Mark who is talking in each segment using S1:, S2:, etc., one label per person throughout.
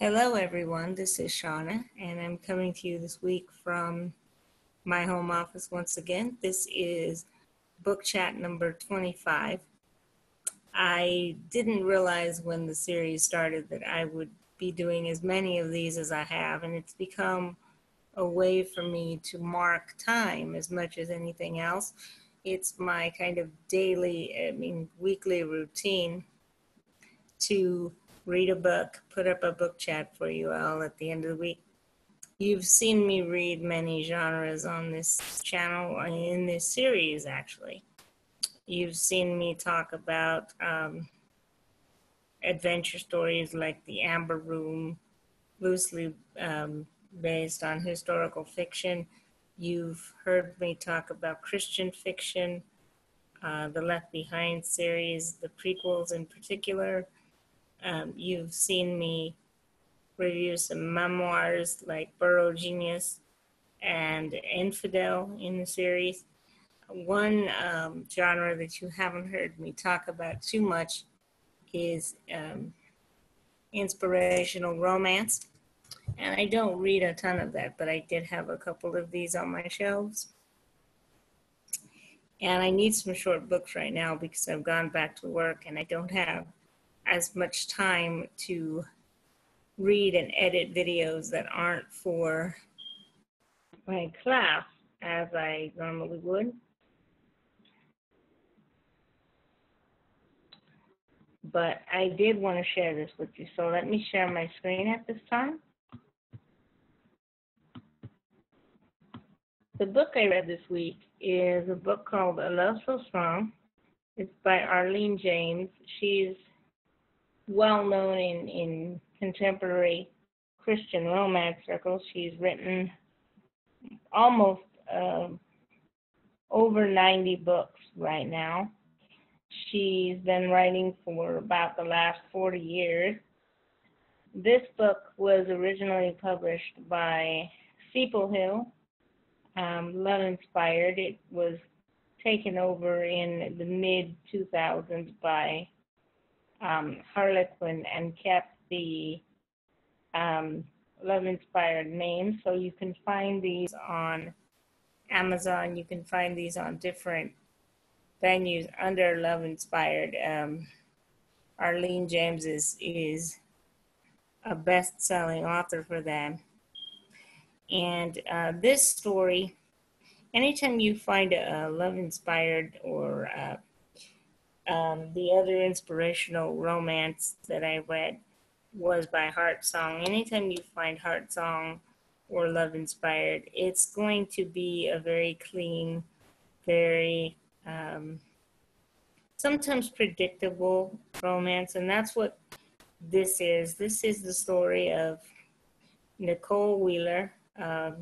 S1: Hello, everyone. This is Shauna, and I'm coming to you this week from my home office once again. This is book chat number 25. I didn't realize when the series started that I would be doing as many of these as I have, and it's become a way for me to mark time as much as anything else. It's my kind of weekly routine to read a book, put up a book chat for you all at the end of the week. You've seen me read many genres on this channel, in this series actually. You've seen me talk about adventure stories like The Amber Room, loosely based on historical fiction. You've heard me talk about Christian fiction, the Left Behind series, the prequels in particular. You've seen me review some memoirs like Burrow Genius and Infidel in the series. One genre that you haven't heard me talk about too much is inspirational romance. And I don't read a ton of that, but I did have a couple of these on my shelves. And I need some short books right now because I've gone back to work and I don't have as much time to read and edit videos that aren't for my class as I normally would. But I did want to share this with you. So let me share my screen at this time. The book I read this week is a book called A Love So Strong. It's by Arlene James. She's well known in contemporary Christian romance circles. She's written almost over 90 books right now. She's been writing for about the last 40 years. This book was originally published by Steeple, Love Inspired. It was taken over in the mid-2000s by Harlequin and kept the Love Inspired name. So you can find these on Amazon. You can find these on different venues under Love Inspired. Arlene James is a best-selling author for them. And this story, anytime you find a love-inspired or the other inspirational romance that I read was by Heart Song. Anytime you find Heart Song or love-inspired, it's going to be a very clean, very sometimes predictable romance, and that's what this is. This is the story of Nicole Wheeler, a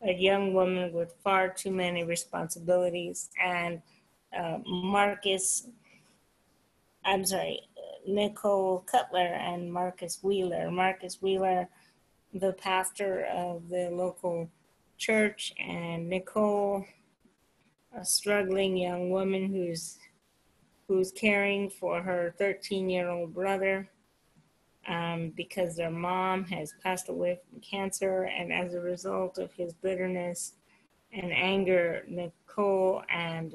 S1: young woman with far too many responsibilities, and Nicole Cutler and Marcus Wheeler. Marcus Wheeler, the pastor of the local church, and Nicole, a struggling young woman who's caring for her 13-year-old brother because their mom has passed away from cancer, and as a result of his bitterness and anger, Nicole and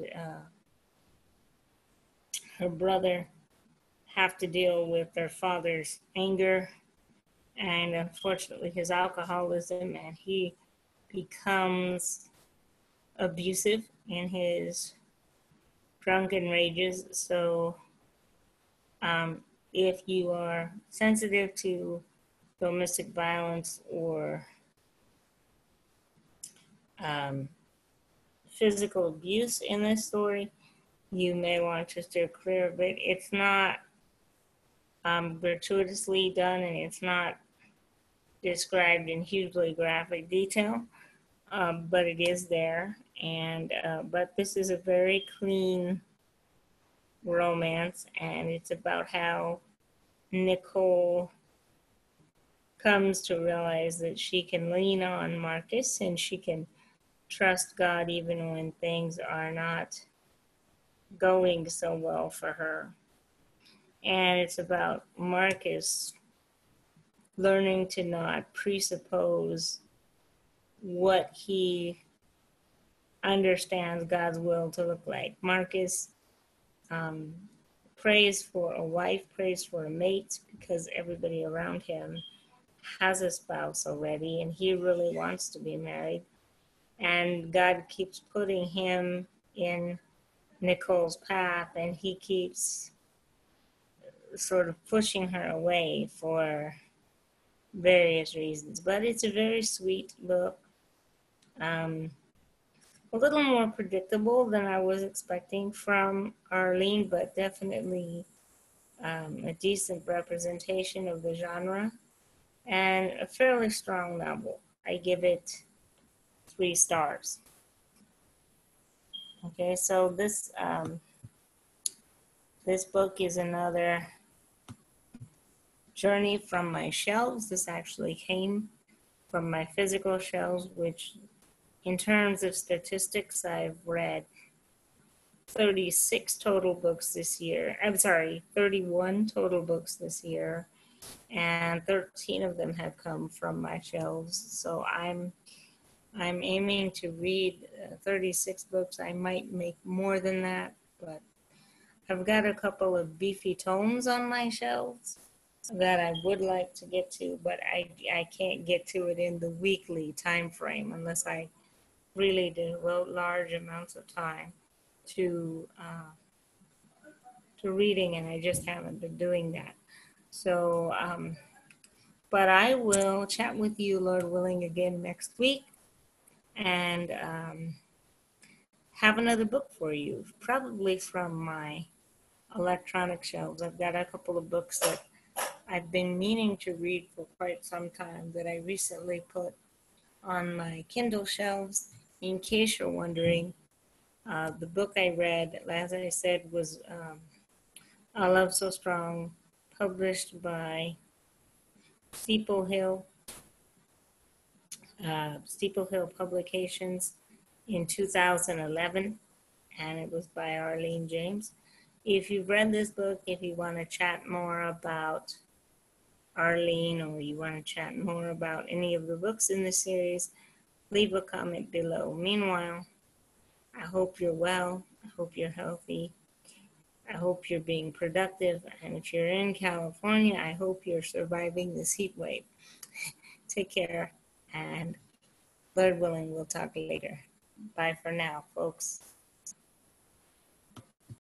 S1: her brother have to deal with their father's anger and unfortunately his alcoholism, and he becomes abusive in his drunken rages. So if you are sensitive to domestic violence or physical abuse in this story, you may want to steer clear of it. It's not gratuitously done, and it's not described in hugely graphic detail, but it is there. And but this is a very clean romance, and it's about how Nicole comes to realize that she can lean on Marcus and she can trust God even when things are not going so well for her. And it's about Marcus learning to not presuppose what he understands God's will to look like. Marcus um, prays for a wife, prays for a mate, because everybody around him has a spouse already and he really wants to be married. And God keeps putting him in Nicole's path, and he keeps sort of pushing her away for various reasons. But it's a very sweet book. A little more predictable than I was expecting from Arlene, but definitely a decent representation of the genre and a fairly strong novel. I give it 3 stars. Okay, so this book is another journey from my shelves. This actually came from my physical shelves, which in terms of statistics, I've read 36 total books this year. I'm sorry, 31 total books this year, and 13 of them have come from my shelves. So I'm aiming to read 36 books. I might make more than that, but I've got a couple of beefy tomes on my shelves that I would like to get to, but I can't get to it in the weekly time frame unless I really devote large amounts of time to reading, and I just haven't been doing that. So, but I will chat with you, Lord willing, again next week, and have another book for you, probably from my electronic shelves. I've got a couple of books that I've been meaning to read for quite some time that I recently put on my Kindle shelves. In case you're wondering, the book I read, as I said, was A Love So Strong, published by Steeple Hill Publications in 2011, and it was by Arlene James. If you've read this book, if you want to chat more about Arlene, or you want to chat more about any of the books in the series, leave a comment below. Meanwhile, I hope you're well. I hope you're healthy. I hope you're being productive. And if you're in California, I hope you're surviving this heat wave. Take care, and Lord willing, we'll talk later. Bye for now, folks.